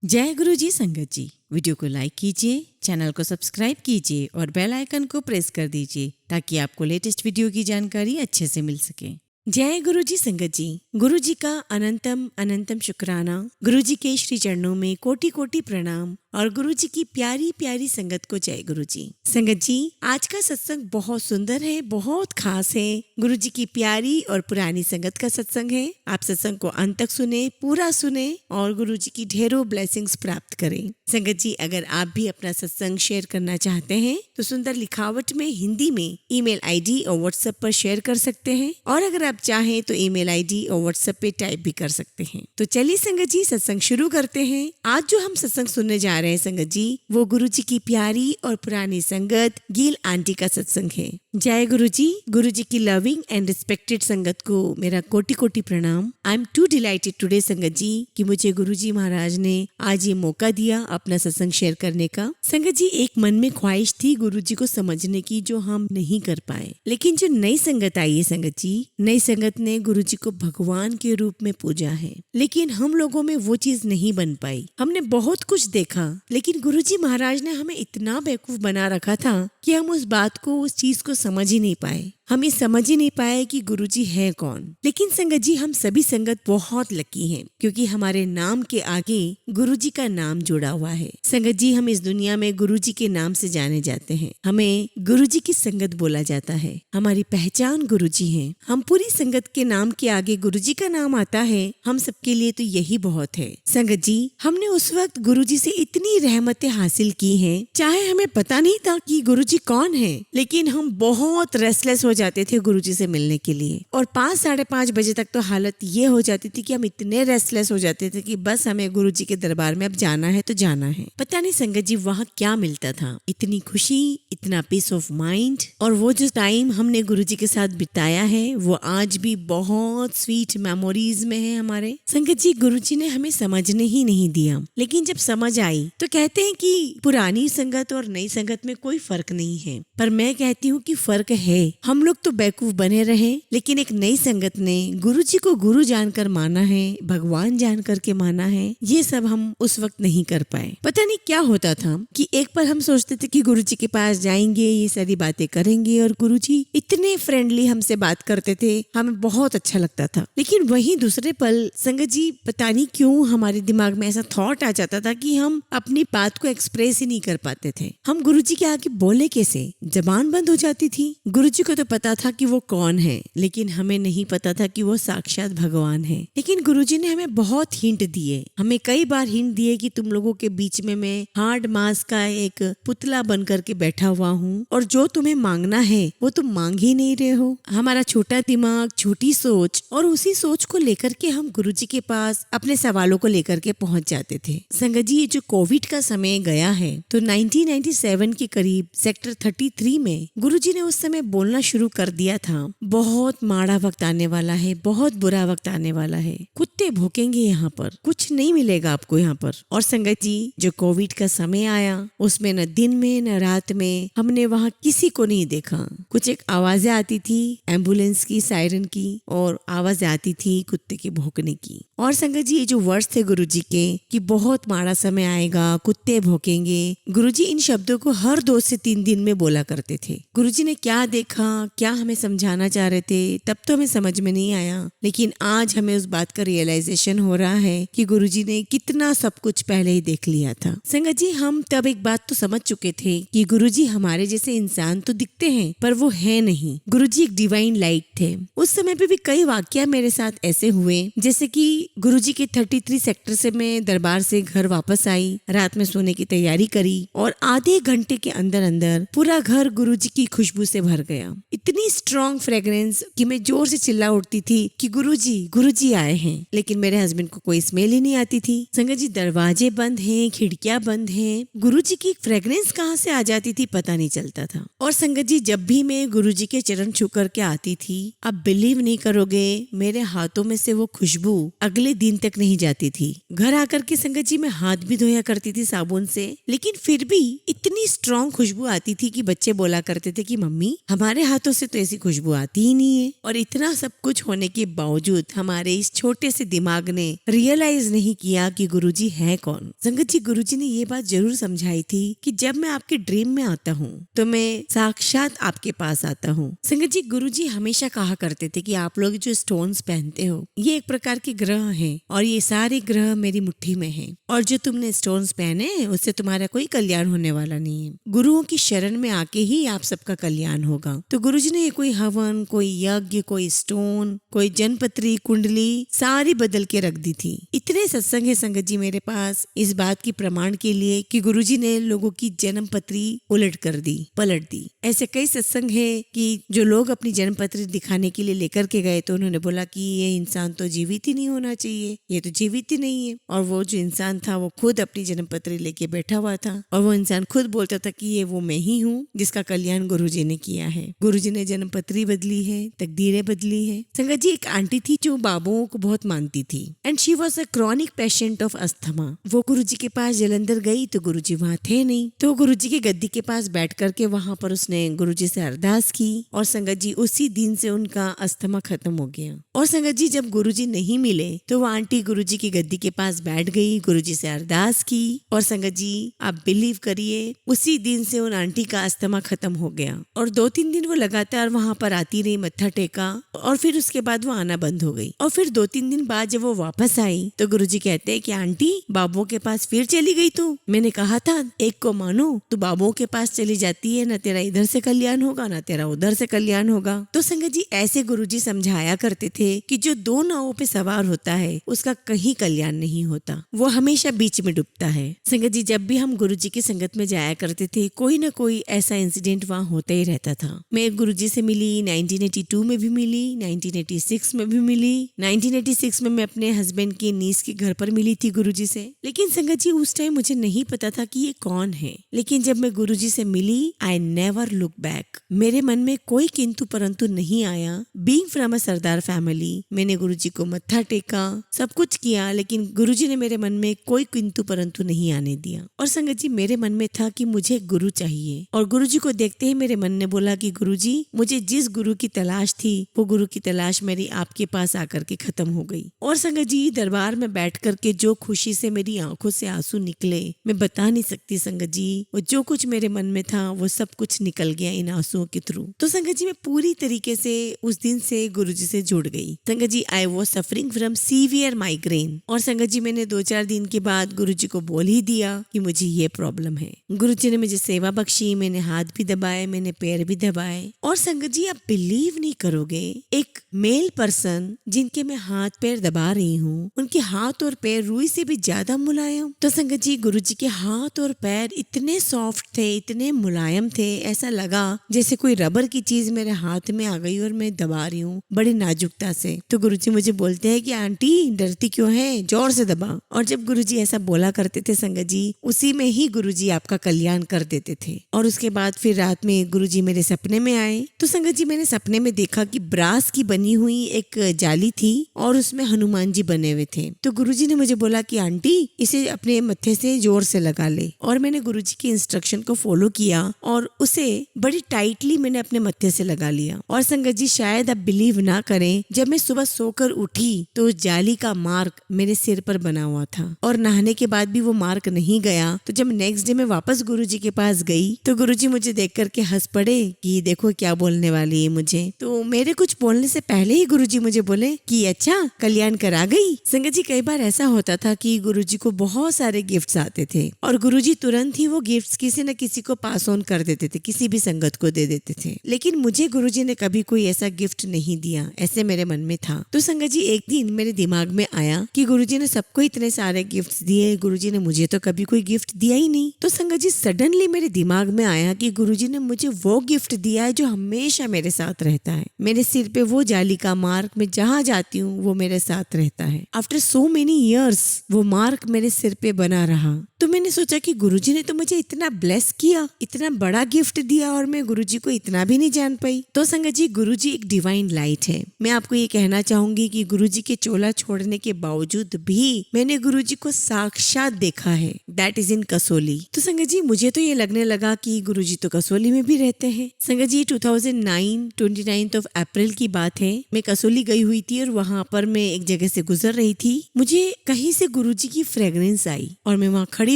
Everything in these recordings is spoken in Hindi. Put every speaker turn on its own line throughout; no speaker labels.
जय गुरु जी संगत जी। वीडियो को लाइक कीजिए, चैनल को सब्सक्राइब कीजिए और बेल आइकन को प्रेस कर दीजिए ताकि आपको लेटेस्ट वीडियो की जानकारी अच्छे से मिल सके। जय गुरु जी संगत जी। गुरु जी का अनंतम अनंतम शुक्राना। गुरु जी के श्री चरणों में कोटि कोटि प्रणाम और गुरु जी की प्यारी प्यारी संगत को जय गुरु जी। संगत जी, आज का सत्संग बहुत सुंदर है, बहुत खास है। गुरु जी की प्यारी और पुरानी संगत का सत्संग है। आप सत्संग को अंत तक सुने, पूरा सुने और गुरु जी की ढेरों ब्लेसिंग्स प्राप्त करें। संगत जी, अगर आप भी अपना सत्संग शेयर करना चाहते हैं तो सुंदर लिखावट में हिंदी में ईमेल आईडी और व्हाट्सएप पर शेयर कर सकते हैं, और अगर आप चाहें तो ईमेल आईडी और व्हाट्सएप पे टाइप भी कर सकते हैं। तो चलिए संगत जी, सत्संग शुरू करते हैं। आज जो हम सत्संग सुनने जा रहे हैं संगत जी, वो गुरु जी की प्यारी और पुरानी संगत गील आंटी का सत्संग है। जय गुरु जी। गुरु जी की लविंग एंड रिस्पेक्टेड संगत को मेरा कोटि कोटि प्रणाम। I am too delighted today Sangat ji कि मुझे गुरु जी महाराज ने आज ये मौका दिया अपना सत्संग शेयर करने का। संगत जी, एक मन में ख्वाहिश थी गुरु जी को समझने की, जो हम नहीं कर पाए। लेकिन जो नई संगत आई है संगत जी, नई संगत ने गुरु जी को भगवान के रूप में पूजा है, लेकिन हम लोगों में वो चीज नहीं बन पाई। हमने बहुत कुछ देखा, लेकिन गुरु जी महाराज ने हमें इतना बेवकूफ बना रखा था कि हम उस बात को, उस चीज को समझ ही नहीं पाए। हम ये समझ ही नहीं पाए कि गुरुजी है कौन। लेकिन संगत जी, हम सभी संगत बहुत लकी हैं, क्योंकि हमारे नाम के आगे गुरुजी का नाम जुड़ा हुआ है। संगत जी, हम इस दुनिया में गुरुजी के नाम से जाने जाते हैं। हमें गुरुजी की संगत बोला जाता है। हमारी पहचान गुरुजी है। हम पूरी संगत के नाम के आगे गुरुजी का नाम आता है। हम सबके लिए तो यही बहुत है। संगत जी, हमने उस वक्त गुरुजी से इतनी रहमतें हासिल की हैं, चाहे हमें पता नहीं था कि गुरुजी कौन है, लेकिन हम बहुत रेस्टलेस हो जाते थे गुरुजी से मिलने के लिए। और 5 साढ़े 5 बजे तक तो हालत ये हो जाती थी कि हम इतने रेस्टलेस हो जाते थे कि बस हमें गुरुजी के दरबार में अब जाना है तो जाना है। पता नहीं संगत जी, वहाँ क्या मिलता था, इतनी खुशी, इतना पीस ऑफ माइंड। और वो जो टाइम हमने गुरुजी के साथ बिताया है, वो आज भी बहुत स्वीट मेमोरीज में है हमारे। संगत जी, गुरुजी ने हमें समझने ही नहीं दिया, लेकिन जब समझ आई तो कहते हैं कि पुरानी संगत और नई संगत में कोई फर्क नहीं है, पर मैं कहती हूँ कि फर्क है। हम लोग तो बेवकूफ बने रहे, लेकिन एक नई संगत ने गुरुजी को गुरु जानकर माना है, भगवान जानकर के माना है। ये सब हम उस वक्त नहीं कर पाए। पता नहीं क्या होता था कि एक पर हम सोचते थे कि गुरुजी के पास जाएंगे, ये सारी बातें करेंगे, और गुरुजी इतने फ्रेंडली हमसे बात करते थे, हमें बहुत अच्छा लगता था। लेकिन वहीं दूसरे पल संगत जी, पता नहीं क्यों हमारे दिमाग में ऐसा थॉट आ जाता था कि हम अपनी बात को एक्सप्रेस ही नहीं कर पाते थे। हम गुरुजी के आगे बोले कैसे, जबान बंद हो जाती थी। गुरुजी को तो पता था कि वो कौन है, लेकिन हमें नहीं पता था कि वो साक्षात भगवान है। लेकिन गुरुजी ने हमें बहुत हिंट दिए, हमें कई बार हिंट दिए कि तुम लोगों के बीच में मैं हार्ड मास का एक पुतला बन करके बैठा हुआ हूँ, और जो तुम्हें मांगना है वो तुम मांग ही नहीं रहे हो। हमारा छोटा दिमाग, छोटी सोच, और उसी सोच को लेकर के हम गुरुजी के पास अपने सवालों को लेकर के पहुंच जाते थे। संगत जी, ये जो कोविड का समय गया है, तो 1997 के करीब सेक्टर 33 में गुरुजी ने उस समय बोलना शुरू कर दिया था, बहुत माड़ा वक्त आने वाला है, बहुत बुरा वक्त आने वाला है, कुत्ते भौंकेंगे यहाँ पर, कुछ नहीं मिलेगा आपको यहाँ पर। और संगत जी, जो कोविड का समय आया, उसमें न दिन में न रात में हमने वहाँ किसी को नहीं देखा। कुछ एक आवाजें आती थी एम्बुलेंस की, सायरन की, और आवाज आती थी कुत्ते के भौंकने की। और संगत जी, ये जो वर्ड्स थे गुरुजी के कि बहुत माड़ा समय आएगा, कुत्ते भौंकेंगे, गुरुजी इन शब्दों को हर 2 से 3 दिन में बोला करते थे। गुरुजी ने क्या देखा, क्या हमें समझाना चाह रहे थे, तब तो हमें समझ में नहीं आया, लेकिन आज हमें उस बात का रियलाइजेशन हो रहा है कि गुरुजी ने कितना सब कुछ पहले ही देख लिया था। संगत जी, हम तब एक बात तो समझ चुके थे कि गुरुजी हमारे जैसे इंसान तो दिखते हैं, पर वो है नहीं। गुरुजी एक डिवाइन लाइट थे। उस समय पे भी कई वाकया मेरे साथ ऐसे हुए, जैसे कि गुरुजी के 33 सेक्टर से मैं दरबार से घर वापस आई, रात में सोने की तैयारी करी, और आधे घंटे के अंदर अंदर पूरा घर गुरुजी की खुशबू से भर गया। इतनी स्ट्रॉन्ग फ्रेग्रेंस कि मैं जोर से चिल्ला उठती थी कि गुरुजी आए हैं, लेकिन मेरे हस्बैंड को कोई स्मेल ही नहीं आती थी। संगत जी, दरवाजे बंद हैं, खिड़कियां बंद हैं, गुरुजी की फ्रेग्रेंस कहाँ से आ जाती थी पता नहीं चलता था। और संगत जी, जब भी मैं गुरुजी के चरण छू करके आती थी, आप बिलीव नहीं करोगे, मेरे हाथों में से वो खुशबू अगले दिन तक नहीं जाती थी। घर आकर के संगत जी मैं हाथ भी धोया करती थी साबुन से, लेकिन फिर भी इतनी स्ट्रॉन्ग खुशबू आती थी कि बच्चे बोला करते थे कि मम्मी हमारे हाथों से तो ऐसी खुशबू आती ही नहीं है। और इतना सब कुछ होने के बावजूद हमारे इस छोटे से दिमाग ने रियलाइज नहीं किया कि गुरुजी है कौन। संगत जी, गुरुजी ने ये बात जरूर समझाई थी कि जब मैं आपके ड्रीम में आता हूँ तो मैं साक्षात आपके पास आता हूँ। संगत जी, गुरुजी हमेशा कहा करते थे कि आप लोग जो स्टोन्स पहनते हो ये एक प्रकार के ग्रह हैं और ये सारे ग्रह मेरी मुट्ठी में हैं और जो तुमने स्टोन्स पहने उससे तुम्हारा कोई कल्याण होने वाला नहीं है। गुरुओं की शरण में आके ही आप सबका कल्याण होगा। तो गुरुजी ने कोई हवन, कोई यज्ञ, कोई स्टोन, कोई जनपत्री, कुंडली सारी बदल के रख दी थी। इतने सत्संग है संगत जी मेरे पास इस बात की प्रमाण के लिए कि गुरुजी ने लोगों की जन्म पत्री उलट कर दी, पलट दी। ऐसे कई सत्संग है कि जो लोग अपनी जन्म पत्री दिखाने के लिए लेकर के गए तो उन्होंने बोला कि ये इंसान तो जीवित ही नहीं होना चाहिए, ये तो जीवित ही नहीं है। और वो जो इंसान था वो खुद अपनी जन्म पत्री लेके बैठा हुआ था और वो इंसान खुद बोलता था कि ये वो मैं ही हूँ जिसका कल्याण गुरुजी ने किया है। गुरुजी ने जन्म पत्री बदली है, तकदीरें बदली है। संगत जी, एक आंटी थी जो बाबुओं को बहुत मानती थी and she was a chronic patient of asthma. वो गुरुजी के पास जलंधर गई तो गुरुजी वहाँ थे नहीं, तो गुरुजी के गद्दी के पास बैठ करके वहाँ पर उसने गुरुजी से अरदास की और संगत जी उसी दिन से उनका अस्थमा खत्म हो गया। और संगत जी, जब गुरुजी नहीं मिले तो वो आंटी गुरुजी की गद्दी के पास बैठ गई, गुरुजी से अरदास की और संगत जी आप बिलीव करिए उसी दिन से उन आंटी का अस्थमा खत्म हो गया। और 2-3 दिन वो लगातार वहाँ पर आती रही, मत्था टेका और फिर उसके बाद वो आना बंद हो गई। और फिर 2-3 दिन बाद जब वो वापस आई तो गुरुजी कहते हैं कि आंटी बाबुओं के पास फिर चली गई तू। मैंने कहा था एक को मानो, तू बाबुओं के पास चली जाती है, ना तेरा इधर से कल्याण होगा ना तेरा उधर से कल्याण होगा। तो संगत जी ऐसे गुरुजी समझाया करते थे कि जो 2 नावों पे सवार होता है उसका कहीं कल्याण नहीं होता, वो हमेशा बीच में डूबता है। संगत जी, जब भी हम गुरुजी की संगत में जाया करते थे कोई ना कोई ऐसा इंसिडेंट वहाँ होता ही रहता था। मैं गुरुजी से मिली, 1982 में भी मिली, 1986 में भी मिली। 1986 में मैं अपने हस्बैंड की नीस के घर पर मिली थी गुरुजी से। लेकिन संगत जी उस टाइम मुझे नहीं पता था कि ये कौन है। लेकिन जब मैं गुरुजी से मिली आई नेवर लुक बैक। मेरे मन में कोई किंतु परंतु नहीं आया। Being from a Sardar family, मैंने गुरुजी को मत्था टेका, सब कुछ किया, लेकिन गुरुजी ने मेरे मन में कोई किंतु परंतु नहीं आने दिया। और संगत जी मेरे मन में था कि मुझे गुरु चाहिए और गुरुजी को देखते ही मेरे मन ने बोला कि गुरुजी मुझे जिस गुरु की तलाश थी वो गुरु की तलाश मेरी आपके पास आकर के खत्म हो गई। और संगत जी दरबार में बैठ करके जो खुशी से मेरी आंखों से आंसू निकले मैं बता नहीं सकती संगत जी। वो जो कुछ मेरे मन में था वो सब कुछ निकल गया इन आंसुओं के थ्रू। तो संगत जी मैं पूरी तरीके से उस दिन से गुरुजी से जुड़ गई। Sangat ji I was suffering from severe migraine और संगत जी मैंने 2-4 दिन के बाद गुरुजी को बोल ही दिया कि मुझे ये प्रॉब्लम है। गुरुजी ने मुझे सेवा बख्शी, मैंने हाथ भी दबाए, मैंने पैर भी दबाए। और संगत जी आप बिलीव नहीं करोगे, एक मेल पर्सन जिनके मैं हाथ पैर दबा रही हूँ उनके हाथ और पैर रुई से भी ज्यादा मुलायम। तो संगत जी गुरुजी के हाथ और पैर इतने सॉफ्ट थे, इतने मुलायम थे, ऐसा लगा जैसे कोई रबर की चीज मेरे हाथ में आ गई और मैं दबा रही हूँ बड़ी नाजुकता से। तो गुरुजी मुझे बोलते हैं कि आंटी डरती क्यों है, जोर से दबा। और जब गुरुजी ऐसा बोला करते थे संगत जी उसी में ही गुरुजी आपका कल्याण कर देते थे। और उसके बाद फिर रात में गुरुजी मेरे सपने में आए तो संगत जी मैंने सपने में देखा कि ब्रास की बनी हुई एक जाली थी और उसमें हनुमान जी बने हुए थे। तो गुरुजी ने मुझे बोला कि आंटी इसे अपने मत्थे से जोर से लगा ले। और मैंने गुरुजी की इंस्ट्रक्शन को फॉलो किया और उसे बड़ी टाइटली मैंने अपने मत्थे से लगा लिया। और संगत जी शायद आप बिलीव ना करें, जब मैं सुबह सोकर उठी तो जाली का मार्क मेरे सिर पर बना हुआ था और नहाने के बाद भी वो मार्क नहीं गया। तो जब नेक्स्ट डे मैं वापस गुरुजी के पास गई तो गुरुजी मुझे देख करके हंस पड़े कि देखो क्या बोलने वाली है मुझे। तो मेरे कुछ बोलने से पहले ही गुरुजी मुझे बोले कि अच्छा कल्याण करा गई। संगत जी कई बार ऐसा होता था कि गुरुजी को बहुत सारे गिफ्ट्स आते थे और गुरुजी तुरंत ही वो गिफ्ट्स किसी न किसी को पास ऑन कर देते थे, किसी भी संगत को दे देते थे। लेकिन मुझे गुरुजी ने कभी कोई ऐसा गिफ्ट नहीं दिया, ऐसे मेरे मन में था। तो संगत जी एक दिन मेरे दिमाग में आया कि गुरुजी ने सबको इतने सारे गिफ्ट्स दिए, गुरुजी ने मुझे तो कभी कोई गिफ्ट दिया ही नहीं। तो संगत जी सडनली मेरे दिमाग में आया कि गुरुजी ने मुझे वो गिफ्ट दिया है जो हमेशा मेरे साथ रहता है। मेरे सिर पे वो जाली का मार्क, मैं जहाँ जाती हूँ वो मेरे साथ रहता है। आफ्टर सो मेनी इयर्स वो मार्क मेरे सिर पे बना रहा। तो मैंने सोचा कि गुरुजी ने तो मुझे इतना ब्लेस किया, इतना बड़ा गिफ्ट दिया और मैं गुरुजी को इतना भी नहीं जान पाई। तो संगत जी, गुरुजी एक डिवाइन लाइट है। मैं आपको ये कहना चाहूंगी कि गुरुजी के चोला छोड़ने के बावजूद भी मैंने गुरुजी को साक्षात देखा है, दैट इज इन कसोली। तो संगत जी, मुझे तो ये लगने लगा कि गुरुजी तो कसोली में भी रहते हैं। संगत जी, 2009 29 अप्रैल की बात है। मैं कसोली गई हुई थी और वहाँ पर मैं एक जगह से गुजर रही थी। मुझे कहीं से गुरुजी की फ्रेग्रेंस आई और मैं वहाँ खड़ी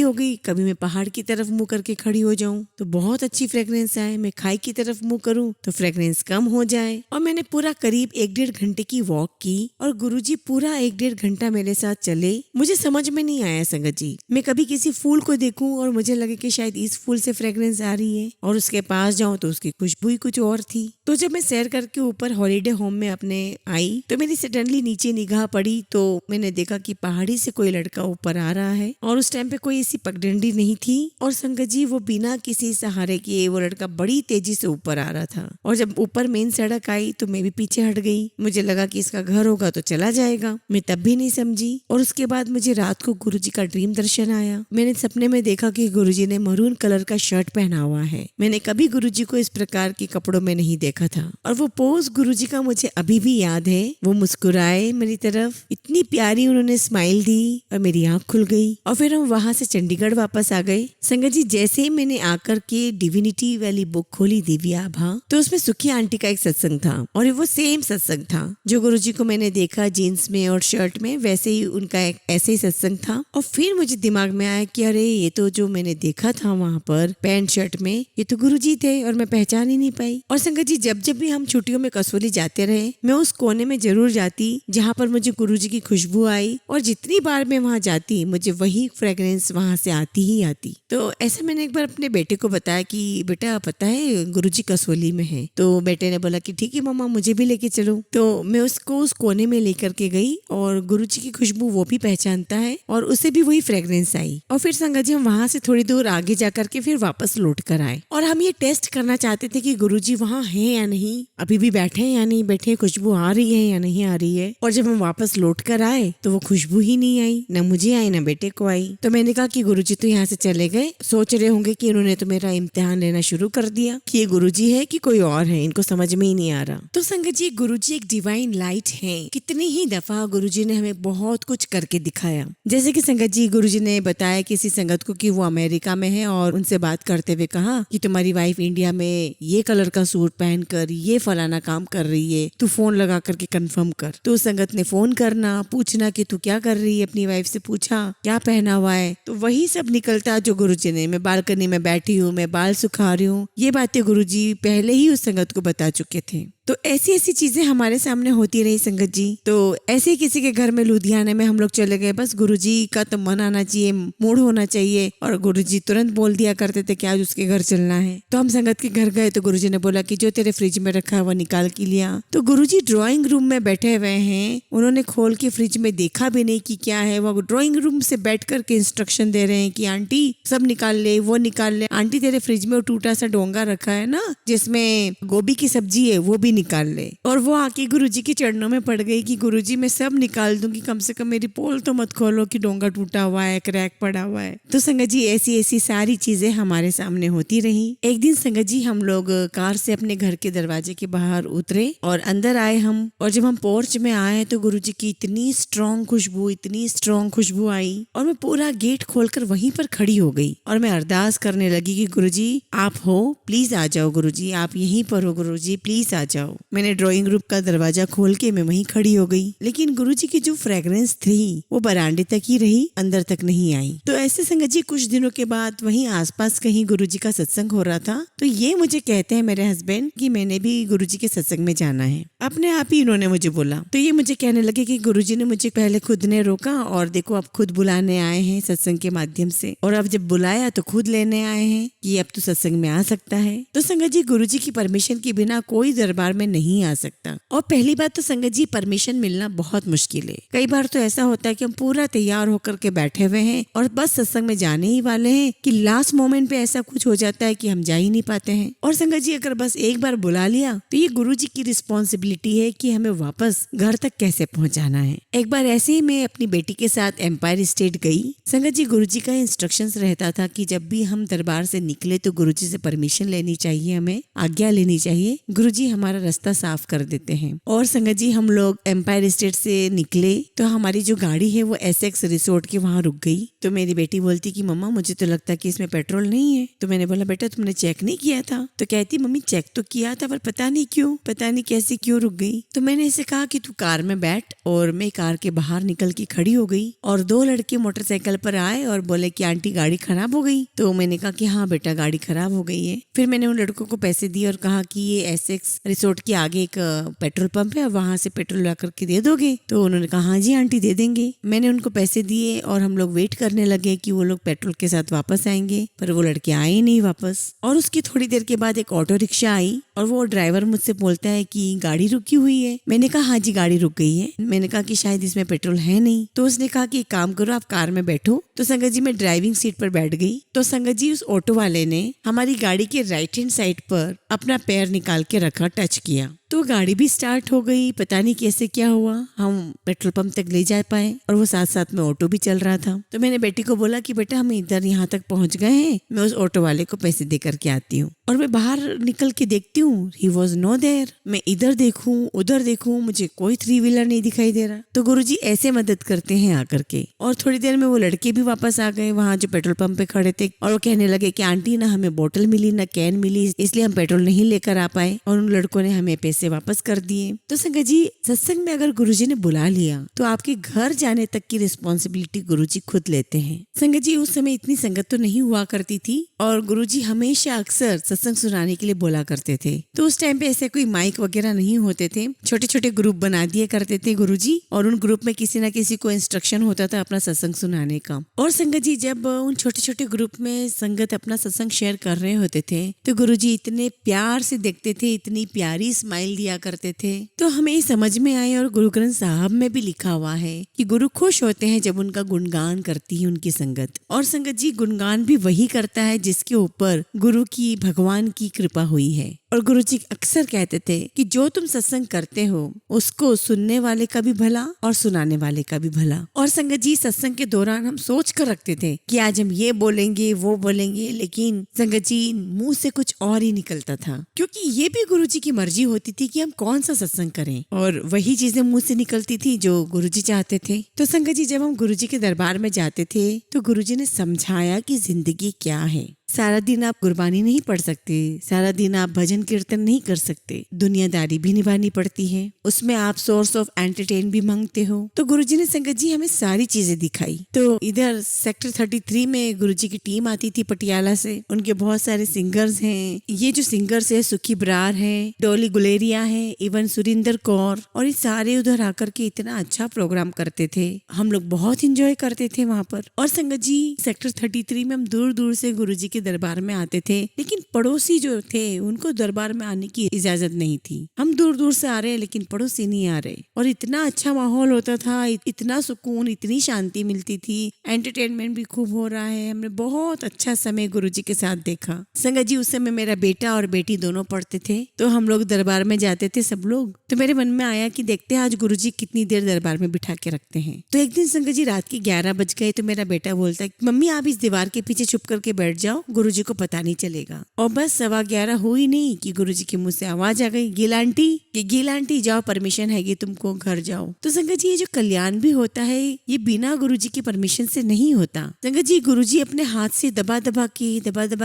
हो गई। कभी मैं पहाड़ की तरफ मुंह करके खड़ी हो जाऊं तो बहुत अच्छी फ्रेग्रेंस आए, मैं खाई की तरफ मुंह करूं तो फ्रेग्रेंस कम हो जाए। और मैंने पूरा करीब 1-1.5 घंटे की वॉक की और गुरुजी पूरा 1-1.5 घंटा मेरे साथ चले। मुझे समझ में नहीं आया संगत जी, मैं कभी किसी फूल को देखूं और मुझे लगे कि शायद इस फूल से फ्रेग्रेंस आ रही है और उसके पास जाऊं तो उसकी खुशबू ही कुछ और थी। तो जब मैं सैर करके ऊपर हॉलीडे होम में अपने आई तो मेरी सडनली नीचे निगाह पड़ी तो मैंने देखा कि पहाड़ी से कोई लड़का ऊपर आ रहा है और उस टाइम पे कोई ऐसी पगडंडी नहीं थी और संगत जी, वो बिना किसी सहारे के वो लड़का बड़ी तेजी से ऊपर आ रहा था। और जब ऊपर मेन सड़क आई तो मैं भी पीछे हट गई। मुझे लगा कि इसका घर होगा तो चला जाएगा, मैं तब भी नहीं समझी। और उसके बाद मुझे रात को गुरुजी का ड्रीम दर्शन आया। मैंने सपने में देखा कि गुरुजी ने मरून कलर का शर्ट पहना हुआ है। मैंने कभी गुरुजी को इस प्रकार के कपड़ों में नहीं देखा था और वो पोज गुरुजी का मुझे अभी भी याद है। वो मुस्कुराए मेरी तरफ, इतनी प्यारी उन्होंने स्माइल दी और मेरी आंख खुल गई। और फिर हम वहां से चंडीगढ़ वापस आ गए। संगत जी, जैसे ही मैंने आकर के डिविनिटी वाली बुक खोली दिव्या आभा, तो उसमें सुखी आंटी का एक सत्संग था और वो सेम सत्संग था जो गुरुजी को मैंने देखा जीन्स में और शर्ट में, वैसे ही उनका एक ऐसे ही सत्संग था। और फिर मुझे दिमाग में आया कि अरे ये तो जो मैंने देखा था वहां पर पैंट शर्ट में, ये तो गुरुजी थे और मैं पहचान ही नहीं पाई। और संगत जी, जब जब भी हम छुट्टियों में कसोली जाते रहे, मैं उस कोने में जरूर जाती जहाँ पर मुझे गुरुजी की खुशबू आई और जितनी बार मैं वहाँ जाती मुझे वही फ्रेग्रेंस वहाँ से आती ही आती। तो ऐसे मैंने एक बार अपने बेटे को बताया कि बेटा पता है गुरुजी कसोली में है। तो बेटे ने बोला कि ठीक है मम्मा, मुझे भी लेके चलो। तो मैं उसको उस कोने में लेकर के गई और गुरुजी की खुशबू वो भी पहचानता है और उसे भी वही फ्रेग्रेंस आई। और फिर संगत जी, हम वहाँ से थोड़ी दूर आगे जाकर के फिर वापस लौट कर आए और हम ये टेस्ट करना चाहते थे कि गुरुजी वहाँ है या नहीं, अभी भी बैठे हैं या नहीं बैठे, खुशबू आ रही है या नहीं आ रही है। और जब हम वापस लौट कर आए तो वो खुशबू ही नहीं आई, न मुझे आई न बेटे को आई। तो मैंने कहा कि गुरुजी तो यहाँ से चले गए, सोच रहे होंगे कि इन्होंने तो मेरा इम्तिहान लेना शुरू कर दिया कि ये गुरुजी है कि कोई और है, इनको समझ में ही नहीं आ रहा। तो संगत जी, गुरुजी एक डिवाइन लाइट है। कितनी ही दफा गुरुजी ने हमें बहुत कुछ करके दिखाया। जैसे कि संगत जी, गुरुजी ने बताया किसी संगत को कि वो अमेरिका में है और उनसे बात करते हुए कहा कि तुम्हारी वाइफ इंडिया में ये कलर का सूट पहनकर ये फलाना काम कर रही है, तू फोन लगा करके कंफर्म कर। तो संगत ने फोन करना, पूछना कि तू क्या कर रही है, अपनी वाइफ से पूछा क्या पहना हुआ है। तो वही सब निकलता जो गुरुजी ने, मैं बालकनी में बैठी हूँ, मैं बाल सुखा रही हूँ, ये बातें गुरुजी पहले ही उस संगत को बता चुके थे। तो ऐसी ऐसी चीजें हमारे सामने होती रही संगत जी। तो ऐसे ही किसी के घर में लुधियाना में हम लोग चले गए, बस गुरुजी का तो मन आना चाहिए, मूड होना चाहिए और गुरुजी तुरंत बोल दिया करते थे कि आज उसके घर चलना है। तो हम संगत के घर गए तो गुरुजी ने बोला कि जो तेरे फ्रिज में रखा है वो निकाल के लिया। तो गुरुजी ड्राइंग रूम में बैठे हुए हैं, उन्होंने खोल के फ्रिज में देखा भी नहीं कि क्या है, वो ड्राइंग रूम से बैठ करके इंस्ट्रक्शन दे रहे हैं कि आंटी सब निकाल ले, वो निकाल ले, आंटी तेरे फ्रिज में वो टूटा सा डोंगा रखा है ना जिसमें गोभी की सब्जी है, वो भी निकाल ले। और वो आके गुरुजी के चरणों में पड़ गई कि गुरुजी मैं सब निकाल दूंगी, कम से कम मेरी पोल तो मत खोलो कि डोंगा टूटा हुआ है, क्रैक पड़ा हुआ है। तो संगत जी, ऐसी ऐसी सारी चीजें हमारे सामने होती रही। एक दिन संगत जी, हम लोग कार से अपने घर के दरवाजे के बाहर उतरे और अंदर आए हम, और जब हम पोर्च में आए तो गुरुजी की इतनी स्ट्रॉन्ग खुशबू आई और मैं पूरा गेट खोलकर वहीं पर खड़ी हो गई और मैं अरदास करने लगी कि गुरुजी आप हो, प्लीज आ जाओ, गुरुजी आप यहीं पर हो, गुरुजी प्लीज आ जाओ। मैंने ड्राइंग रूम का दरवाजा खोल के मैं वहीं खड़ी हो गई, लेकिन गुरुजी की जो फ्रेग्रेंस थी वो बरामदे तक ही रही, अंदर तक नहीं आई। तो ऐसे संगत जी, कुछ दिनों के बाद वहीं आसपास कहीं गुरुजी का सत्संग हो रहा था। तो ये मुझे कहते हैं मेरे हस्बैंड कि मैंने भी गुरुजी के सत्संग में जाना है। अपने आप ही इन्होंने मुझे बोला। तो ये मुझे कहने लगे कि गुरुजी ने मुझे पहले खुद ने रोका और देखो अब खुद बुलाने आए हैं सत्संग के माध्यम से, और अब जब बुलाया तो खुद लेने आए हैं कि अब तो सत्संग में आ सकता है। तो संगत जी, गुरुजी की परमिशन के बिना कोई दरबार में नहीं आ सकता। और पहली बात तो संगत जी, परमिशन मिलना बहुत मुश्किल है। कई बार तो ऐसा होता है कि हम पूरा तैयार होकर के बैठे हुए हैं और बस सत्संग में जाने ही वाले हैं कि लास्ट मोमेंट पे ऐसा कुछ हो जाता है कि हम जा ही नहीं पाते हैं। और संगत जी, अगर बस एक बार बुला लिया तो ये गुरुजी की रिस्पॉन्सिबिलिटी है कि हमें वापस घर तक कैसे पहुंचाना है। एक बार ऐसे ही मैं अपनी बेटी के साथ एम्पायर स्टेट गई। संगत जी, गुरुजी का इंस्ट्रक्शंस रहता था कि जब भी हम दरबार से निकले तो गुरुजी से परमिशन लेनी चाहिए, हमें आज्ञा लेनी चाहिए। गुरुजी हमारा रास्ता साफ कर देते हैं। और संगत जी हम लोग एम्पायर स्टेट से निकले तो हमारी जो गाड़ी है वो एसेक्स रिसोर्ट के वहाँ रुक गई। तो मेरी बेटी बोलती कि मम्मा मुझे तो लगता है कि इसमें पेट्रोल नहीं है। तो मैंने बोला बेटा तुमने चेक नहीं किया था? तो कहती मम्मी चेक तो किया था पर पता नहीं क्यों, पता नहीं कैसे क्यों रुक गई। तो मैंने इसे कहा कि तू कार में बैठ, और मैं कार के बाहर निकल के खड़ी हो गई और 2 लड़के मोटरसाइकिल पर आए और बोले कि आंटी गाड़ी खराब हो गई। तो मैंने कहा कि हाँ बेटा गाड़ी खराब हो गई है। फिर मैंने उन लड़कों को पैसे दिए और कहा कि ये एसेक्स रिसोर्ट के आगे एक पेट्रोल पंप है, वहां से पेट्रोल ला करके दे दोगे? तो उन्होंने कहा हाँ जी आंटी दे देंगे। मैंने उनको पैसे दिए और हम लोग वेट करने लगे कि वो लोग पेट्रोल के साथ वापस आएंगे, पर वो लड़के आए ही नहीं वापस। और उसकी थोड़ी देर के बाद एक ऑटो रिक्शा आई और वो ड्राइवर मुझसे बोलता है कि गाड़ी रुकी हुई है। मैंने कहा हाँ जी गाड़ी रुक गई है। मैंने कहा कि शायद इसमें पेट्रोल है नहीं। तो उसने कहा कि एक काम करो आप कार में बैठो। तो संगत जी मैं ड्राइविंग सीट पर बैठ गई। तो संगत जी उस ऑटो वाले ने हमारी गाड़ी के राइट हैंड साइड पर अपना पैर निकाल के रखा, टच किया, तो गाड़ी भी स्टार्ट हो गई। पता नहीं कैसे क्या हुआ, हम पेट्रोल पंप तक ले जा पाए और वो साथ साथ में ऑटो भी चल रहा था। तो मैंने बेटी को बोला कि बेटा हम इधर यहाँ तक पहुंच गए हैं, मैं उस ऑटो वाले को पैसे दे करके आती हूँ। और मैं बाहर निकल के देखती हूँ, ही वॉज नो देयर। मैं इधर देखूं उधर देखूं, मुझे कोई 3 व्हीलर नहीं दिखाई दे रहा। तो गुरुजी ऐसे मदद करते हैं आकर के। और थोड़ी देर में वो लड़के भी वापस आ गए वहाँ जो पेट्रोल पंप पे खड़े थे, और वो कहने लगे कि आंटी ना हमें बोतल मिली ना कैन मिली, इसलिए हम पेट्रोल नहीं लेकर आ पाए। और उन लड़कों ने हमें पैसे वापस कर दिए। तो संगत जी सत्संग में अगर गुरुजी ने बुला लिया तो आपके घर जाने तक की रिस्पॉन्सिबिलिटी गुरुजी खुद लेते हैं। संगत जी उस समय इतनी संगत तो नहीं हुआ करती थी और गुरुजी हमेशा अक्सर सत्संग सुनाने के लिए बोला करते थे। तो उस टाइम पे ऐसे कोई माइक वगैरह नहीं होते थे, छोटे छोटे ग्रुप बना दिए करते थे गुरुजी, और उन ग्रुप में किसी ना किसी को इंस्ट्रक्शन होता था अपना सत्संग सुनाने का। और संगत जी जब उन छोटे छोटे ग्रुप में संगत अपना सत्संग शेयर कर रहे होते थे तो गुरुजी इतने प्यार से देखते थे, इतनी प्यारी स्माइल दिया करते थे। तो हमें ये समझ में आए, और गुरु ग्रंथ साहब में भी लिखा हुआ है कि गुरु खुश होते हैं जब उनका गुणगान करती है उनकी संगत। और संगत जी गुणगान भी वही करता है जिसके ऊपर गुरु की, भगवान की कृपा हुई है। और गुरुजी अक्सर कहते थे कि जो तुम सत्संग करते हो उसको सुनने वाले का भी भला और सुनाने वाले का भी भला। और संगत जी सत्संग के दौरान हम सोच कर रखते थे कि आज हम ये बोलेंगे वो बोलेंगे, लेकिन संगत जी मुंह से कुछ और ही निकलता था, क्योंकि ये भी गुरुजी की मर्जी होती थी कि हम कौन सा सत्संग करें, और वही चीजें मुंह से निकलती थी जो गुरुजी चाहते थे। तो संगत जी जब हम गुरुजी के दरबार में जाते थे तो गुरुजी ने समझाया कि जिंदगी क्या है। सारा दिन आप गुरबानी नहीं पढ़ सकते, सारा दिन आप भजन कीर्तन नहीं कर सकते, दुनियादारी भी निभानी पड़ती है, उसमें आप सोर्स ऑफ एंटरटेन भी मांगते हो। तो गुरुजी ने संगत जी हमें सारी चीजें दिखाई। तो इधर सेक्टर 33 में गुरुजी की टीम आती थी पटियाला से, उनके बहुत सारे सिंगर्स हैं। ये जो सिंगर्स है सुखी बरार है, डोली गुलेरिया है, इवन सुरिंदर कौर, और ये सारे उधर आकर के इतना अच्छा प्रोग्राम करते थे। हम लोग बहुत इंजॉय करते थे वहाँ पर। और संगत जी सेक्टर 33 में हम दूर दूर से गुरुजी के दरबार में आते थे, लेकिन पड़ोसी जो थे उनको दरबार में आने की इजाजत नहीं थी। हम दूर दूर से आ रहे हैं लेकिन पड़ोसी नहीं आ रहे, और इतना अच्छा माहौल होता था, इतना सुकून, इतनी शांति मिलती थी, एंटरटेनमेंट भी खूब हो रहा है। हमने बहुत अच्छा समय गुरुजी के साथ देखा। संगत जी उस समय मेरा बेटा और बेटी दोनों पढ़ते थे, तो हम लोग दरबार में जाते थे सब लोग। तो मेरे मन में आया कि देखते हैं आज गुरुजी कितनी देर दरबार में बिठा के रखते हैं। तो एक दिन संगत जी रात के 11 बज गए तो मेरा बेटा बोलता है मम्मी आप इस दीवार के पीछे छुप करके बैठ जाओ, गुरुजी को पता नहीं चलेगा। और बस 11:15 हुई नहीं कि गुरुजी के मुंह से आवाज आ गई, गील आंटी जाओ, परमिशन है कि तुमको घर जाओ। तो संगत जी ये जो कल्याण भी होता है ये बिना गुरुजी की परमिशन से नहीं होता। संगत जी गुरुजी अपने हाथ से दबा दबा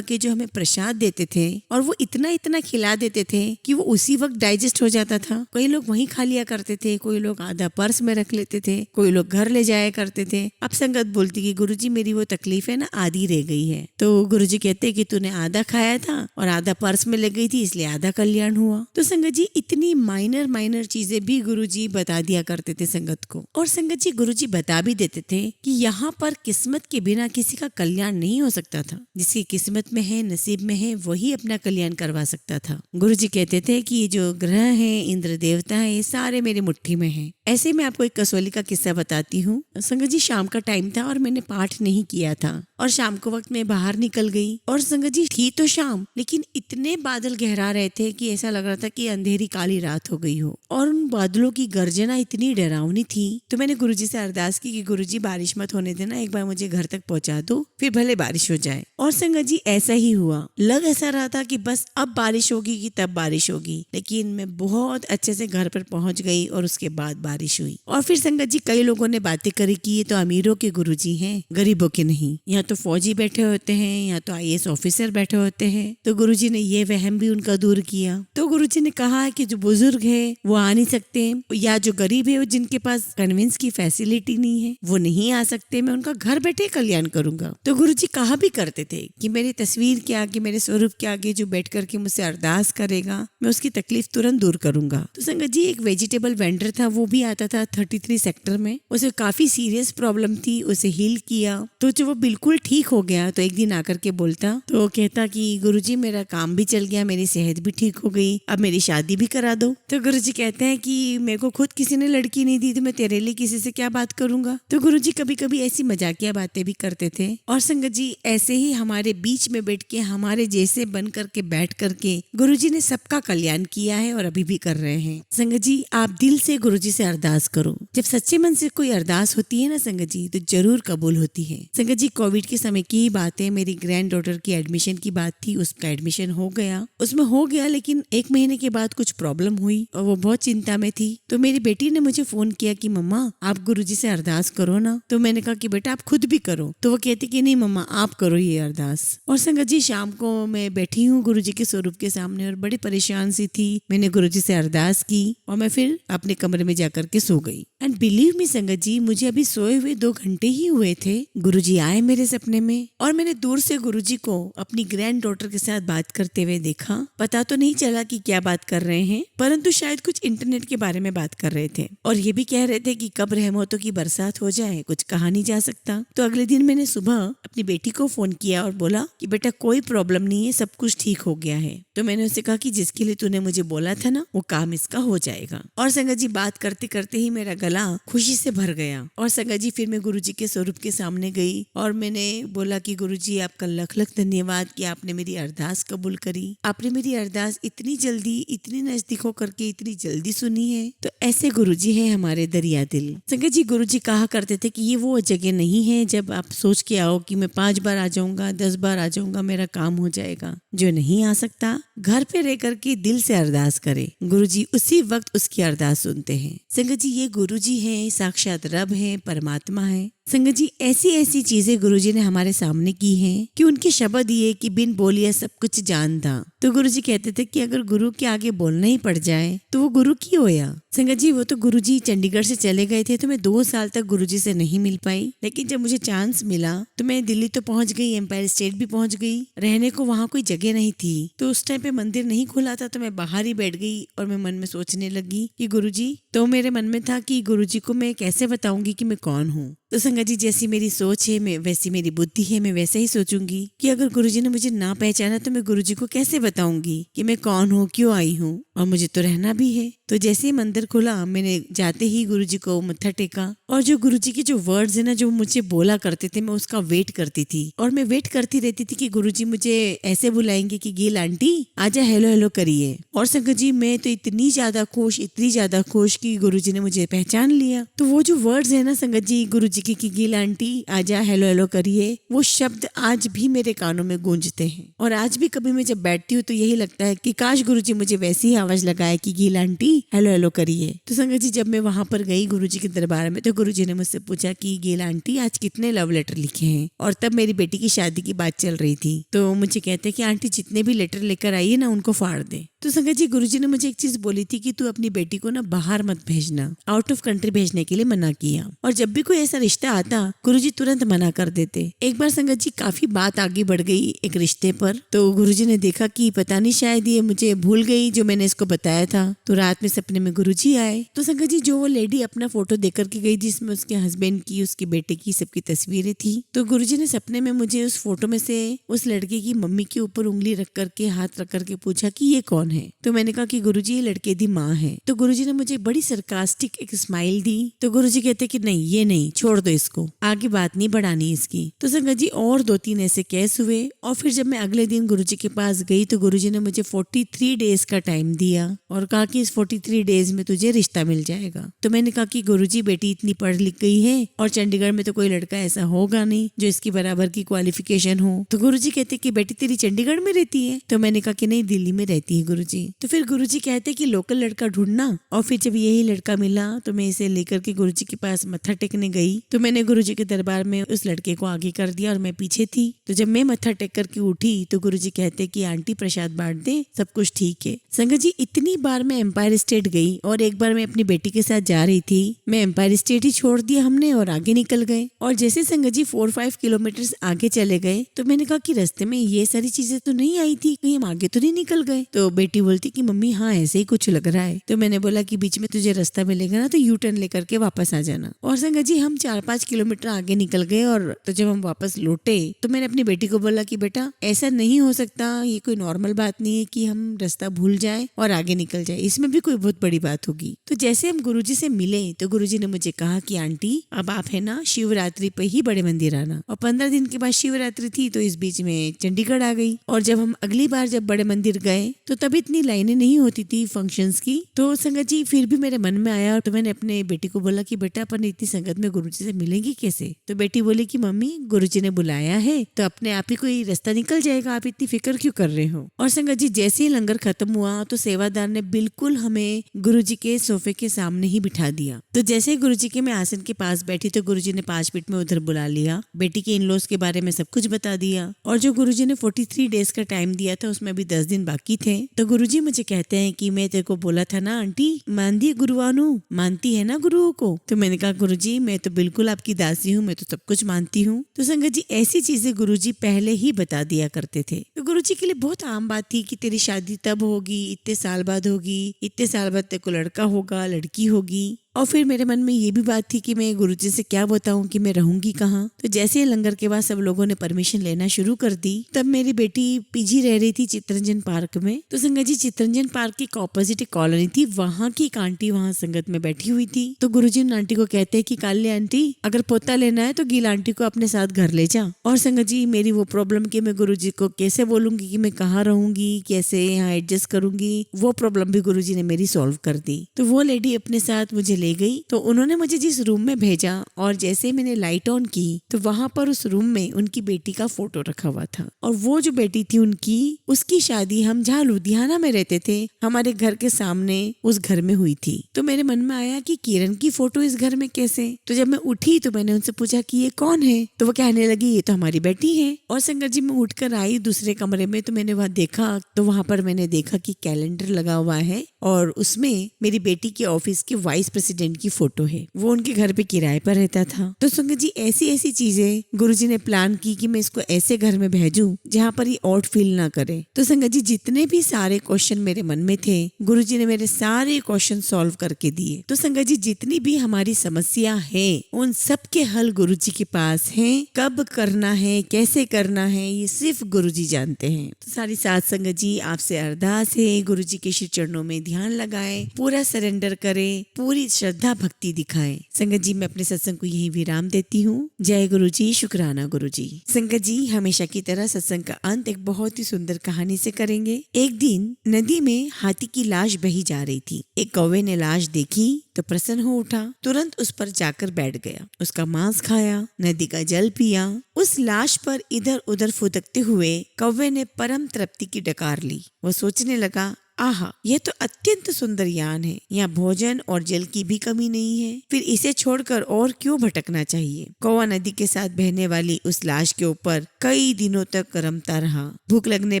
के जो हमें प्रसाद देते थे, और वो इतना इतना खिला देते थे कि वो उसी वक्त डाइजेस्ट हो जाता था। कई लोग वहीं खा लिया करते थे, कोई लोग आधा पर्स में रख लेते थे, कोई लोग घर ले जाया करते थे। अब संगत बोलती कि गुरुजी मेरी वो तकलीफ है ना आधी रह गई है। तो गुरुजी कहते कि तूने आधा खाया था और आधा पर्स में लग गई थी, इसलिए आधा कल्याण हुआ। तो संगत जी इतनी माइनर चीजें भी गुरुजी बता दिया करते थे संगत को। और संगत जी गुरुजी बता भी देते थे कि यहाँ पर किस्मत के बिना किसी का कल्याण नहीं हो सकता था। जिसकी किस्मत में है, नसीब में है, वही अपना कल्याण करवा सकता था। गुरुजी कहते थे कि ये जो ग्रह है, इंद्र देवता है, ये सारे मेरी मुट्ठी में है। ऐसे मैं आपको एक कसौली का किस्सा बताती हूँ। संगत जी शाम का टाइम था और मैंने पाठ नहीं किया था, और शाम को वक्त मैं बाहर निकल गई। गई और संगत जी थी तो शाम, लेकिन इतने बादल गहरा रहे थे कि ऐसा लग रहा था कि अंधेरी काली रात हो गई हो और उन बादलों की गर्जना इतनी डरावनी थी। तो मैंने गुरुजी से अरदास की कि गुरुजी बारिश मत होने देना, एक बार मुझे घर तक पहुंचा दो, फिर भले बारिश हो जाए। और संगत जी ऐसा ही हुआ। लग ऐसा रहा था कि बस अब बारिश होगी कि तब बारिश होगी, लेकिन मैं बहुत अच्छे से घर पर पहुंच गई और उसके बाद बारिश हुई। और फिर संगत जी कई लोगों ने बातें करी कि ये तो अमीरों के गुरुजी हैं, गरीबों के नहीं। यहाँ तो फौजी बैठे होते हैं, यहाँ तो IAS ऑफिसर बैठे होते हैं। तो गुरुजी ने ये वहम भी उनका दूर किया। तो गुरुजी ने कहा कि जो बुजुर्ग है वो आ नहीं सकते, या जो गरीब है जिनके पास कन्वेंस की फैसिलिटी नहीं है वो नहीं आ सकते, मैं उनका घर बैठे कल्याण करूंगा। तो गुरुजी कहा भी करते थे कि मेरी तस्वीर के आगे, मेरे स्वरूप के आगे जो बैठ करके मुझसे अरदास करेगा मैं उसकी तकलीफ तुरंत दूर करूंगा। तो संगत जी एक वेजिटेबल वेंडर था, वो भी आता था 33 सेक्टर में। उसे काफी सीरियस प्रॉब्लम थी, उसे हील किया तो जो वो बिल्कुल ठीक हो गया। तो एक दिन आकर के बोलता, तो वो कहता कि गुरुजी मेरा काम भी चल गया, मेरी सेहत भी ठीक हो गई, अब मेरी शादी भी करा दो। तो गुरुजी कहते हैं कि मेरे को खुद किसी ने लड़की नहीं दी तो मैं तेरे लिए किसी से क्या बात करूंगा। तो गुरुजी कभी कभी ऐसी मजाकिया बातें भी करते थे। और संगत जी ऐसे ही हमारे बीच में बैठ के, हमारे जैसे बन करके बैठ करके गुरुजी ने सबका कल्याण किया है और अभी भी कर रहे हैं। संगत जी आप दिल से गुरुजी से अरदास करो। जब सच्चे मन से कोई अरदास होती है ना संगत जी, तो जरूर कबूल होती है। संगत जी कोविड के समय की ही बात है, मेरी ग्रैंड डॉटर की एडमिशन की बात थी। उसका एडमिशन हो गया, लेकिन 1 महीने के बाद कुछ प्रॉब्लम हुई और वो बहुत चिंता में थी। तो मेरी बेटी ने मुझे फोन किया कि मम्मा आप गुरुजी से अरदास करो ना। तो मैंने कहा कि बेटा आप खुद भी करो। तो वो कहती कि नहीं मम्मा आप करो ये अरदास। और संगत जी शाम को मैं बैठी हूँ गुरुजी के स्वरूप के सामने और बड़ी परेशान सी थी। मैंने गुरुजी से अरदास की और मैं फिर अपने कमरे में जाकर के सो गई। एंड बिलीव मी संगत जी मुझे अभी सोए हुए 2 घंटे ही हुए थे, गुरुजी आए मेरे सपने में और मैंने दूर से गुरुजी को अपनी ग्रैंड डॉटर के साथ बात करते हुए देखा। पता तो नहीं चला कि क्या बात कर रहे हैं, परंतु शायद कुछ इंटरनेट के बारे में बात कर रहे थे और ये भी कह रहे थे कि कब रहमतों की बरसात हो जाए, कुछ कहा नहीं जा सकता। तो अगले दिन मैंने सुबह अपनी बेटी को फोन किया और बोला कि बेटा कोई प्रॉब्लम नहीं है, सब कुछ ठीक हो गया है। तो मैंने उससे कहा कि जिसके लिए तूने मुझे बोला था ना वो काम इसका हो जाएगा। और संगत जी बात करते करते ही मेरा गला खुशी से भर गया। और संगत जी फिर मैं गुरुजी के स्वरूप के सामने गई और मैंने बोला कि गुरुजी आपका लख लख धन्यवाद कि आपने मेरी अरदास कबूल करी। आपने मेरी अरदास इतनी जल्दी, इतनी नजदीक होकर के इतनी जल्दी सुनी है। तो ऐसे गुरुजी हैं हमारे दरिया दिल। संगत जी गुरुजी कहा करते थे कि ये वो जगह नहीं है जब आप सोच के आओ कि मैं 5 बार आ जाऊंगा, 10 बार आ जाऊंगा, मेरा काम हो जाएगा। जो नहीं आ सकता घर पे रह करके दिल से अरदास करे, गुरुजी उसी वक्त उसकी अरदास सुनते हैं। संगत जी ये गुरुजी हैं, साक्षात रब है, परमात्मा है। संगत जी ऐसी ऐसी चीजें गुरुजी ने हमारे सामने की हैं कि उनके शब्द ये कि बिन बोलिए सब कुछ जानता। तो गुरुजी कहते थे कि अगर गुरु के आगे बोलना ही पड़ जाए तो वो गुरु की होया। संगत जी वो तो गुरुजी चंडीगढ़ से चले गए थे तो मैं 2 साल तक गुरुजी से नहीं मिल पाई, लेकिन जब मुझे चांस मिला तो मैं दिल्ली तो पहुंच गई, एम्पायर स्टेट भी पहुंच गई। रहने को वहाँ कोई जगह नहीं थी तो उस टाइम पे मंदिर नहीं खुला था, तो मैं बाहर ही बैठ गई और मैं मन में सोचने लगी कि गुरुजी, तो मेरे मन में था कि गुरुजी को मैं कैसे बताऊंगी कि मैं कौन हूँ। तो संगत जी जैसी मेरी सोच है मैं वैसी मेरी बुद्धि है, मैं वैसे ही सोचूंगी कि अगर गुरुजी ने मुझे ना पहचाना तो मैं गुरुजी को कैसे बताऊंगी कि मैं कौन हूँ, क्यों आई हूँ और मुझे तो रहना भी है। तो जैसे ही मंदिर खुला मैंने जाते ही गुरुजी को मत्था टेका और जो गुरुजी के जो वर्ड्स है ना जो मुझे बोला करते थे मैं उसका वेट करती थी और मैं वेट करती रहती थी कि गुरुजी मुझे ऐसे बुलाएंगे कि गिल आंटी आजा हेलो हेलो करिए। और संगत जी मैं तो इतनी ज्यादा खुश कि गुरुजी ने मुझे पहचान लिया। तो वो जो वर्ड्स है ना संगत जी गुरुजी की गिल आंटी आजा हेलो हेलो करिए, वो शब्द आज भी मेरे कानों में गूंजते हैं और आज भी कभी मैं जब बैठती हूँ तो यही लगता है कि काश गुरुजी मुझे वैसी ही आवाज लगाए कि गिल आंटी हेलो हेलो करिए। तो संगत जी जब मैं वहां पर गई गुरुजी के दरबार में तो गुरुजी ने मुझसे पूछा कि गिल आंटी आज कितने लव लेटर लिखे हैं, और तब मेरी बेटी की शादी की बात चल रही थी। तो मुझे कहते कि आंटी जितने भी लेटर लेकर आई है ना उनको फाड़ दे। तो संगत जी गुरुजी ने मुझे एक चीज बोली थी कि तू अपनी बेटी को ना बाहर मत भेजना, आउट ऑफ कंट्री भेजने के लिए मना किया, और जब भी कोई ऐसा रिश्ता आता गुरुजी तुरंत मना कर देते। एक बार संगत जी काफी बात आगे बढ़ गई एक रिश्ते पर, तो गुरुजी ने देखा कि पता नहीं शायद ये मुझे भूल गई जो मैंने इसको बताया था। तो रात में सपने में गुरुजी आए। तो संगत जी जो वो लेडी अपना फोटो दे करके गई जिसमें उसके हस्बैंड की, उसके बेटे की, सबकी तस्वीरें थी, तो गुरुजी ने सपने में मुझे उस फोटो में से उस लड़के की मम्मी के ऊपर उंगली रख करके, हाथ रख करके पूछा कि ये कौन है? तो मैंने कहा कि गुरुजी ये लड़के दी माँ है। तो गुरुजी ने मुझे बड़ी सरकास्टिक एक स्माइल दी। तो गुरुजी कहते कि नहीं, ये नहीं, छोड़ दो इसको, आगे बात नहीं बढ़ानी इसकी। तो संगत जी और 2-3 ऐसे केस हुए और फिर जब मैं अगले दिन गुरुजी के पास गई तो गुरुजी ने मुझे 43 डेज का टाइम दिया और कहा कि इस 43 डेज में तुझे रिश्ता मिल जाएगा। तो मैंने कहा कि गुरुजी बेटी इतनी पढ़ लिख गई है और चंडीगढ़ में तो कोई लड़का ऐसा होगा नहीं जो इसकी बराबर की क्वालिफिकेशन हो। तो गुरुजी कहते कि बेटी तेरी चंडीगढ़ में रहती है? तो मैंने कहा कि नहीं, दिल्ली में रहती है गुरुजी। तो फिर गुरुजी कहते कि लोकल लड़का ढूंढना। और फिर जब यही लड़का मिला तो मैं इसे लेकर के गुरुजी के पास मत्था टेकने गई। तो मैंने गुरुजी के दरबार में उस लड़के को आगे कर दिया और मैं पीछे थी। तो जब मैं मत्था टेक करके उठी तो गुरुजी कहते कि आंटी प्रसाद बांट दे, सब कुछ ठीक है। संगत जी इतनी बार मैं एम्पायर स्टेट गई और एक बार मैं अपनी बेटी के साथ जा रही थी, मैं एम्पायर स्टेट ही छोड़ दिया हमने और आगे निकल गए। और जैसे संगत जी 4-5 किलोमीटर आगे चले गए तो मैंने कहा कि रास्ते में ये सारी चीजें तो नहीं आई थी, कहीं हम आगे तो नहीं निकल गए? तो बेटी बोलती कि मम्मी हाँ ऐसे ही कुछ लग रहा है। तो मैंने बोला कि बीच में तुझे रास्ता मिलेगा ना तो यू टर्न लेकर के वापस आ जाना। और संगत जी हम 4-5 किलोमीटर आगे निकल गए और तो जब हम वापस लौटे तो मैंने अपनी बेटी को बोला कि बेटा ऐसा नहीं हो सकता, ये कोई नॉर्मल बात नहीं है कि हम रास्ता भूल जाए और आगे निकल जाए, इसमें भी कोई बहुत बड़ी बात होगी। तो जैसे हम गुरुजी से मिले तो गुरुजी ने मुझे कहा कि आंटी अब आप है ना शिवरात्रि पे ही बड़े मंदिर आना। और 15 दिन के बाद शिवरात्रि थी तो इस बीच में चंडीगढ़ आ गई। और जब हम अगली बार जब बड़े मंदिर गए तो तब इतनी लाइनें नहीं होती थी फंक्शंस की। तो संगत जी फिर भी मेरे मन में आया तो मैंने अपने बेटी को बोला कि बेटा अपन इतनी संगत में गुरुजी से मिलेंगी कैसे? तो बेटी बोली कि मम्मी गुरुजी ने बुलाया है तो अपने आप ही कोई रास्ता निकल जाएगा, आप इतनी फिक्र क्यों कर रहे हो? और संगत जी जैसे ही लंगर खत्म हुआ तो सेवादार ने बिल्कुल हमें गुरुजी के सोफे के सामने ही बिठा दिया। तो जैसे ही गुरुजी के मैं आसन के पास बैठी तो गुरुजी ने 5 मिनट में उधर बुला लिया, बेटी के इन-लॉज के बारे में सब कुछ बता दिया। और जो गुरुजी ने 43 डेज का टाइम दिया था उसमें भी 10 दिन बाकी थे। तो गुरुजी मुझे कहते हैं कि मैं तेरे को बोला था ना आंटी, मानती है गुरुआनु, मानती है ना गुरुओं को? तो मैंने कहा गुरुजी मैं तो बिल्कुल आपकी दासी हूँ, मैं तो सब कुछ मानती हूँ। तो संगत जी ऐसी चीजें गुरुजी पहले ही बता दिया करते थे। तो गुरुजी के लिए बहुत आम बात थी कि तेरी शादी तब होगी, इतने साल बाद होगी, इतने साल बाद तेरे को लड़का होगा, लड़की होगी। और फिर मेरे मन में ये भी बात थी कि मैं गुरुजी से क्या बताऊं कि मैं रहूंगी कहाँ। तो जैसे ही लंगर के बाद सब लोगों ने परमिशन लेना शुरू कर दी तब मेरी बेटी पीजी रह रही थी चित्तरंजन पार्क में। तो संगत जी चित्तरंजन पार्क की ऑपोजिट एक कॉलोनी थी, वहाँ की एक आंटी वहाँ संगत में बैठी हुई थी। तो गुरुजी उन आंटी को कहते हैं कि काली आंटी अगर पोता लेना है तो गील आंटी को अपने साथ घर ले जा। और संगत जी मेरी वो प्रॉब्लम कि मैं गुरुजी को कैसे बोलूंगी कि मैं कहाँ रहूंगी, कैसे यहाँ एडजस्ट करूंगी, वो प्रॉब्लम भी गुरुजी ने मेरी सॉल्व कर दी। तो वो लेडी अपने साथ मुझे ले गई। तो उन्होंने मुझे जिस रूम में भेजा और जैसे मैंने लाइट ऑन की तो वहां पर उस रूम में उनकी बेटी का फोटो रखा हुआ था। और वो जो बेटी थी उनकी, उसकी शादी हम जहाँ लुधियाना में रहते थे हमारे घर के सामने उस घर में हुई थी। तो मेरे मन में आया कि किरण की फोटो इस घर में कैसे? तो जब मैं उठी तो मैंने उनसे पूछा कि ये कौन है? तो वो कहने लगी ये तो हमारी बेटी है। और संगत जी मैं उठकर आई दूसरे कमरे में तो मैंने वहाँ देखा तो वहां पर मैंने देखा कि कैलेंडर लगा हुआ है और उसमें मेरी बेटी के ऑफिस के वाइस प्रेसिडेंट की फोटो है, वो उनके घर पे किराए पर रहता था। तो संगत जी ऐसी ऐसी चीजें गुरुजी ने प्लान की कि मैं इसको ऐसे घर में भेजूं जहाँ पर ये ऑड फील ना करे। तो संगत जी जितने भी सारे क्वेश्चन मेरे मन में थे गुरुजी ने मेरे सारे क्वेश्चन सॉल्व करके दिए। तो संगत जी जितनी भी हमारी समस्या है उन सब के हल गुरुजी के पास है। कब करना है, कैसे करना है, ये सिर्फ गुरुजी जानते हैं। तो सारी साथ संगत जी आपसे अरदास है गुरुजी के श्री चरणों में ध्यान लगाएं, पूरा सरेंडर करें, पूरी श्रद्धा भक्ति दिखाएं। संगत जी मैं अपने सत्संग को यही विराम देती हूँ। जय गुरु जी, शुक्राना गुरु जी। संगत जी हमेशा की तरह सत्संग का अंत एक बहुत ही सुंदर कहानी से करेंगे। एक दिन नदी में हाथी की लाश बही जा रही थी। एक कौवे ने लाश देखी तो प्रसन्न हो उठा, तुरंत उस पर जाकर बैठ गया, उसका मांस खाया, नदी का जल पिया। उस लाश पर इधर उधर फुदकते हुए कौवे ने परम तृप्ति की डकार ली। वो सोचने लगा, आहा यह तो अत्यंत सुंदर यान है, यहाँ भोजन और जल की भी कमी नहीं है, फिर इसे छोड़कर और क्यों भटकना चाहिए। कौवा नदी के साथ बहने वाली उस लाश के ऊपर कई दिनों तक रमता रहा। भूख लगने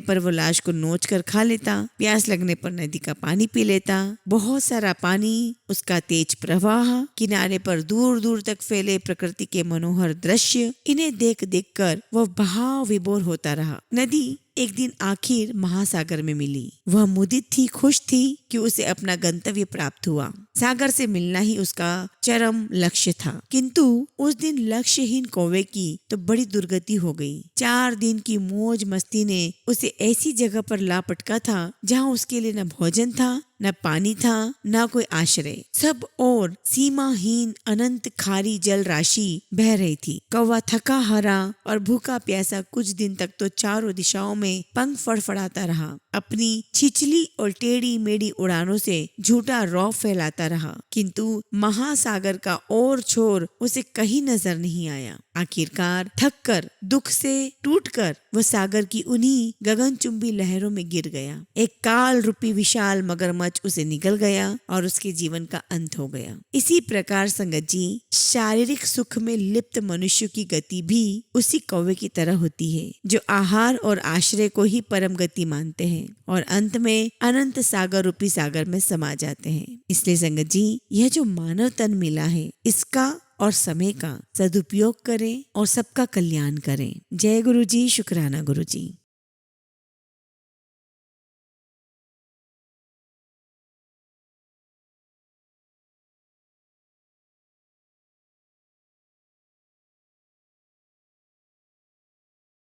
पर वो लाश को नोच कर खा लेता, प्यास लगने पर नदी का पानी पी लेता। बहुत सारा पानी, उसका तेज प्रवाह, किनारे पर दूर दूर तक फैले प्रकृति के मनोहर दृश्य, इन्हें देख देख कर वह भाव विभोर होता रहा। नदी एक दिन आखिर महासागर में मिली। वह मुदित थी, खुश थी कि उसे अपना गंतव्य प्राप्त हुआ। सागर से मिलना ही उसका चरम लक्ष्य था। किंतु उस दिन लक्ष्यहीन कौवे की तो बड़ी दुर्गति हो गई। 4 दिन की मौज मस्ती ने उसे ऐसी जगह पर ला पटका था जहाँ उसके लिए न भोजन था, न पानी था, न कोई आश्रय। सब और सीमाहीन अनंत खारी जल राशि बह रही थी। कौवा थका हारा और भूखा प्यासा कुछ दिन तक तो चारों दिशाओं में पंख फड़फड़ाता रहा। अपनी छिछली और टेढ़ी मेढ़ी उड़ानों से झूठा रौब फैलाता रहा, किंतु महासागर का और छोर उसे कहीं नजर नहीं आया। आखिरकार थक कर, दुख से टूटकर वह सागर की उन्हीं गगनचुंबी लहरों में गिर गया। एक काल रूपी विशाल मगरमच्छ उसे निगल गया और उसके जीवन का अंत हो गया। इसी प्रकार संगत जी, शारीरिक सुख में लिप्त मनुष्य की गति भी उसी कौवे की तरह होती है, जो आहार और आश्रय को ही परम गति मानते हैं और अंत में अनंत सागर रूपी सागर में समा जाते हैं। इसलिए संगत जी, यह जो मानव तन मिला है, इसका और समय का सदुपयोग करें और सबका कल्याण करें। जय गुरु जी, शुक्राना गुरु जी।